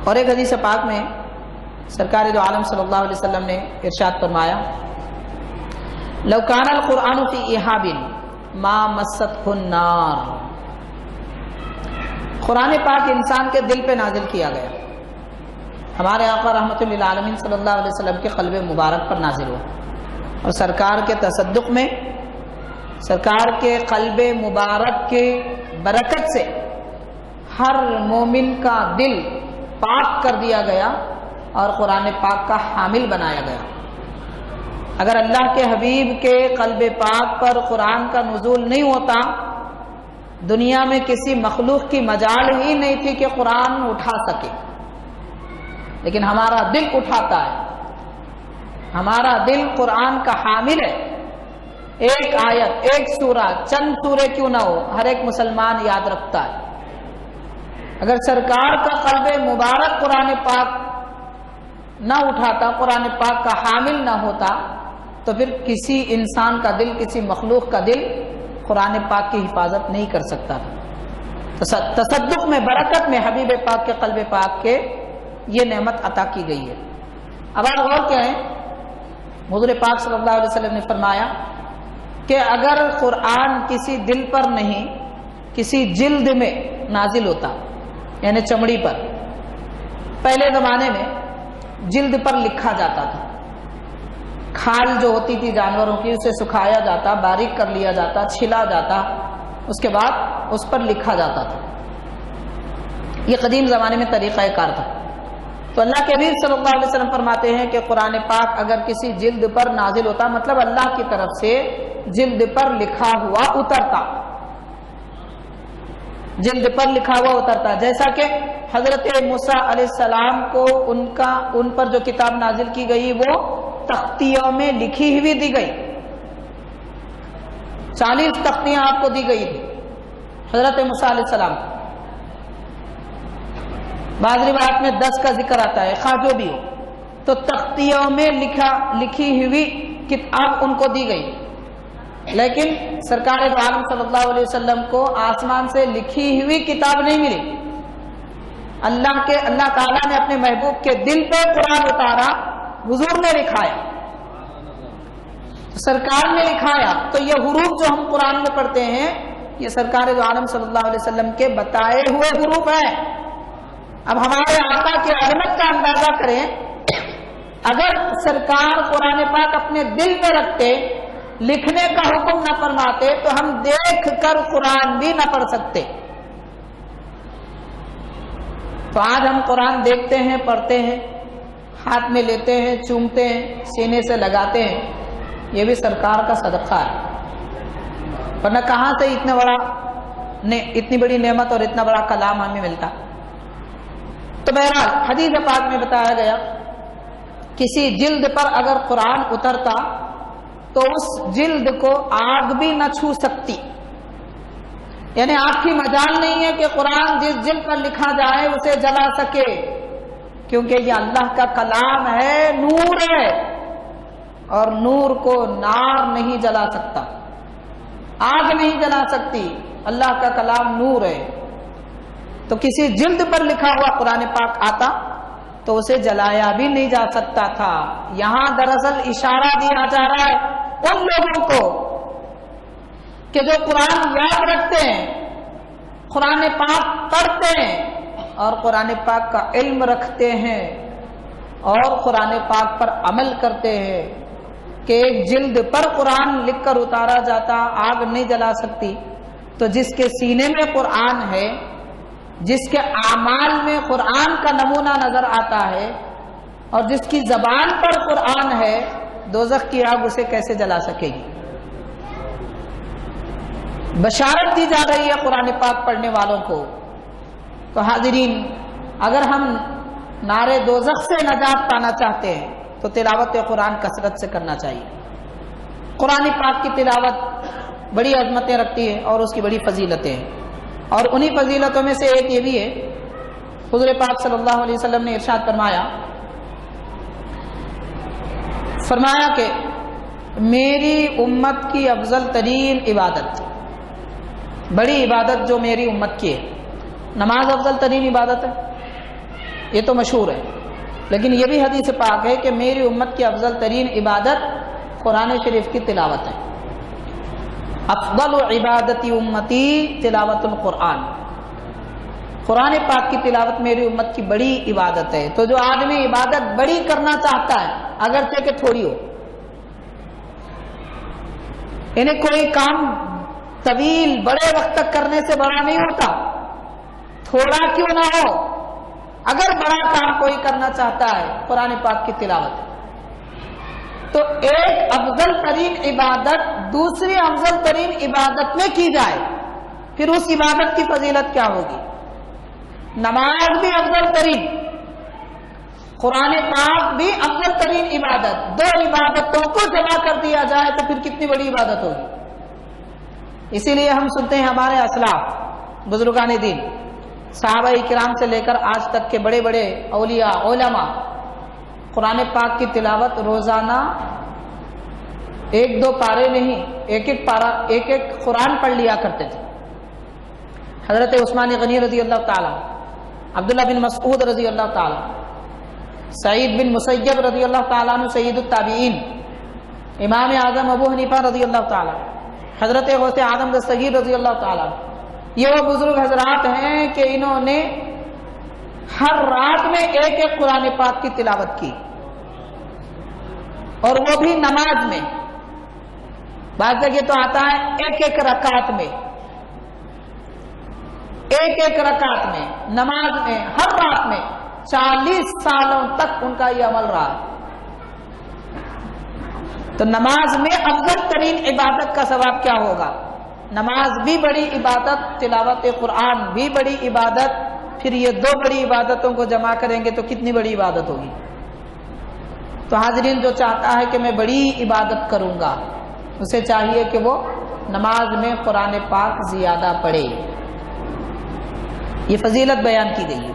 اور ایک حدیث پاک میں سرکار دو عالم صلی اللہ علیہ وسلم نے ارشاد فرمایا لو کان القرآن فی احاب ما مستہ النار، قرآن پاک انسان کے دل پہ نازل کیا گیا، ہمارے آقا رحمۃ للعالمین صلی اللہ علیہ وسلم کے قلب مبارک پر نازل ہوا، اور سرکار کے تصدق میں سرکار کے قلب مبارک کے برکت سے ہر مومن کا دل پاک کر دیا گیا اور قرآن پاک کا حامل بنایا گیا۔ اگر اللہ کے حبیب کے قلب پاک پر قرآن کا نزول نہیں ہوتا، دنیا میں کسی مخلوق کی مجال ہی نہیں تھی کہ قرآن اٹھا سکے، لیکن ہمارا دل اٹھاتا ہے، ہمارا دل قرآن کا حامل ہے۔ ایک آیت، ایک سورہ، چند سورے کیوں نہ ہو، ہر ایک مسلمان یاد رکھتا ہے۔ اگر سرکار کا قلب مبارک قرآن پاک نہ اٹھاتا، قرآن پاک کا حامل نہ ہوتا، تو پھر کسی انسان کا دل، کسی مخلوق کا دل قرآن پاک کی حفاظت نہیں کر سکتا تھا۔ تصدق میں، برکت میں حبیب پاک کے قلب پاک کے یہ نعمت عطا کی گئی ہے۔ اب آپ غور کریں، حضور پاک صلی اللہ علیہ وسلم نے فرمایا کہ اگر قرآن کسی دل پر نہیں، کسی جلد میں نازل ہوتا، یعنی چمڑی پر، پہلے زمانے میں جلد پر لکھا جاتا تھا، کھال جو ہوتی تھی جانوروں کی اسے سکھایا جاتا، باریک کر لیا جاتا، چھلا جاتا، اس کے بعد اس پر لکھا جاتا تھا۔ یہ قدیم زمانے میں طریقہ کار تھا۔ تو اللہ کے حبیب صلی اللہ علیہ وسلم فرماتے ہیں کہ قرآن پاک اگر کسی جلد پر نازل ہوتا، مطلب اللہ کی طرف سے جلد پر لکھا ہوا اترتا، جلد پر لکھا ہوا اترتا، جیسا کہ حضرت موسیٰ علیہ السلام کو ان پر جو کتاب نازل کی گئی وہ تختیوں میں لکھی ہوئی دی گئی، 40 تختیاں آپ کو دی گئی تھی حضرت موسیٰ علیہ السلام کو۔ بعض روایات میں 10 کا ذکر آتا ہے، خواہ جو بھی ہو، تو تختیوں میں لکھی ہوئی کتاب ان کو دی گئی، لیکن سرکار دو عالم صلی اللہ علیہ وسلم کو آسمان سے لکھی ہوئی کتاب نہیں ملی۔ اللہ تعالیٰ نے اپنے محبوب کے دل پہ قرآن اتارا، حضور نے لکھایا، سرکار نے لکھایا، تو یہ حروف جو ہم قرآن میں پڑھتے ہیں یہ سرکار دو عالم صلی اللہ علیہ وسلم کے بتائے ہوئے حروف ہیں۔ اب ہمارے آقا کی عظمت کا اندازہ کریں، اگر سرکار قرآن پاک اپنے دل میں رکھتے، لکھنے کا حکم نہ فرماتے، تو ہم دیکھ کر قرآن بھی نہ پڑھ سکتے۔ تو آج ہم قرآن دیکھتے ہیں، پڑھتے ہیں، ہاتھ میں لیتے ہیں، چومتے ہیں، سینے سے لگاتے ہیں، یہ بھی سرکار کا صدقہ ہے، ورنہ کہاں سے اتنی بڑی نعمت اور اتنا بڑا کلام ہمیں ملتا۔ تو بہرحال حدیث پاک میں بتایا گیا کسی جلد پر اگر قرآن اترتا تو اس جلد کو آگ بھی نہ چھو سکتی، یعنی آگ کی مجال نہیں ہے کہ قرآن جس جلد پر لکھا جائے اسے جلا سکے، کیونکہ یہ اللہ کا کلام ہے، نور ہے، اور نور کو نار نہیں جلا سکتا، آگ نہیں جلا سکتی، اللہ کا کلام نور ہے۔ تو کسی جلد پر لکھا ہوا قرآن پاک آتا تو اسے جلایا بھی نہیں جا سکتا تھا۔ یہاں دراصل اشارہ دیا جا رہا ہے ان لوگوں کو کہ جو قرآن یاد رکھتے ہیں، قرآن پاک پڑھتے ہیں اور قرآن پاک کا علم رکھتے ہیں اور قرآن پاک پر عمل کرتے ہیں کہ ایک جلد پر قرآن لکھ کر اتارا جاتا، آگ نہیں جلا سکتی، تو جس کے سینے میں قرآن ہے، جس کے اعمال میں قرآن کا نمونہ نظر آتا ہے اور جس کی زبان پر قرآن ہے، دوزخ کی آگ اسے کیسے جلا سکے گی؟ بشارت دی جا رہی ہے قرآن پاک پڑھنے والوں کو۔ تو حاضرین، اگر ہم نارے دوزخ سے نجات پانا چاہتے ہیں تو تلاوت قرآن کثرت سے کرنا چاہیے۔ قرآن پاک کی تلاوت بڑی عظمتیں رکھتی ہے اور اس کی بڑی فضیلتیں ہیں، اور انہی فضیلتوں میں سے ایک یہ بھی ہے، حضور پاک صلی اللہ علیہ وسلم نے ارشاد فرمایا کہ میری امت کی افضل ترین عبادت، بڑی عبادت جو میری امت کی ہے، نماز افضل ترین عبادت ہے، یہ تو مشہور ہے، لیکن یہ بھی حدیث پاک ہے کہ میری امت کی افضل ترین عبادت قرآن شریف کی تلاوت ہے۔ افضل عبادتی امتی تلاوت القرآن، قرآن پاک کی تلاوت میری امت کی بڑی عبادت ہے۔ تو جو آدمی عبادت بڑی کرنا چاہتا ہے اگرچہ کہ تھوڑی ہو، انہیں کوئی کام طویل بڑے وقت تک کرنے سے بڑا نہیں ہوتا، تھوڑا کیوں نہ ہو، اگر بڑا کام کوئی کرنا چاہتا ہے قرآن پاک کی تلاوت ہے۔ تو ایک افضل ترین عبادت دوسری افضل ترین عبادت میں کی جائے، پھر اس عبادت کی فضیلت کیا ہوگی؟ نماز بھی افضل ترین، قرآن پاک بھی افضل ترین عبادت، دو عبادتوں کو جمع کر دیا جائے تو پھر کتنی بڑی عبادت ہوگی۔ اسی لیے ہم سنتے ہیں ہمارے اسلاف بزرگان دین، صحابہ کرام سے لے کر آج تک کے بڑے بڑے اولیاء علماء قرآن پاک کی تلاوت روزانہ ایک دو پارے نہیں، ایک ایک پارا ایک ایک قرآن پڑھ لیا کرتے تھے۔ حضرت عثمان غنی رضی اللہ تعالیٰ، عبداللہ بن مسعود رضی اللہ تعالیٰ، سعید بن مسیب رضی اللہ تعالیٰ عنہ سید التابعین، امام اعظم ابو حنیفہ رضی اللہ تعالیٰ، حضرت غوث اعظم دستگیر رضی اللہ تعالیٰ، یہ وہ بزرگ حضرات ہیں کہ انہوں نے ہر رات میں ایک ایک قرآن پاک کی تلاوت کی، اور وہ بھی نماز میں۔ بعض جگہ تو آتا ہے ایک ایک رکعت میں، ایک ایک رکعت میں، نماز میں، ہر رات میں 40 سالوں تک ان کا یہ عمل رہا۔ تو نماز میں افضل ترین عبادت کا ثواب کیا ہوگا؟ نماز بھی بڑی عبادت، تلاوت قرآن بھی بڑی عبادت، پھر یہ دو بڑی عبادتوں کو جمع کریں گے تو کتنی بڑی عبادت ہوگی۔ تو حاضرین، جو چاہتا ہے کہ میں بڑی عبادت کروں گا، اسے چاہیے کہ وہ نماز میں قرآن پاک زیادہ پڑھے۔ یہ فضیلت بیان کی گئی ہے۔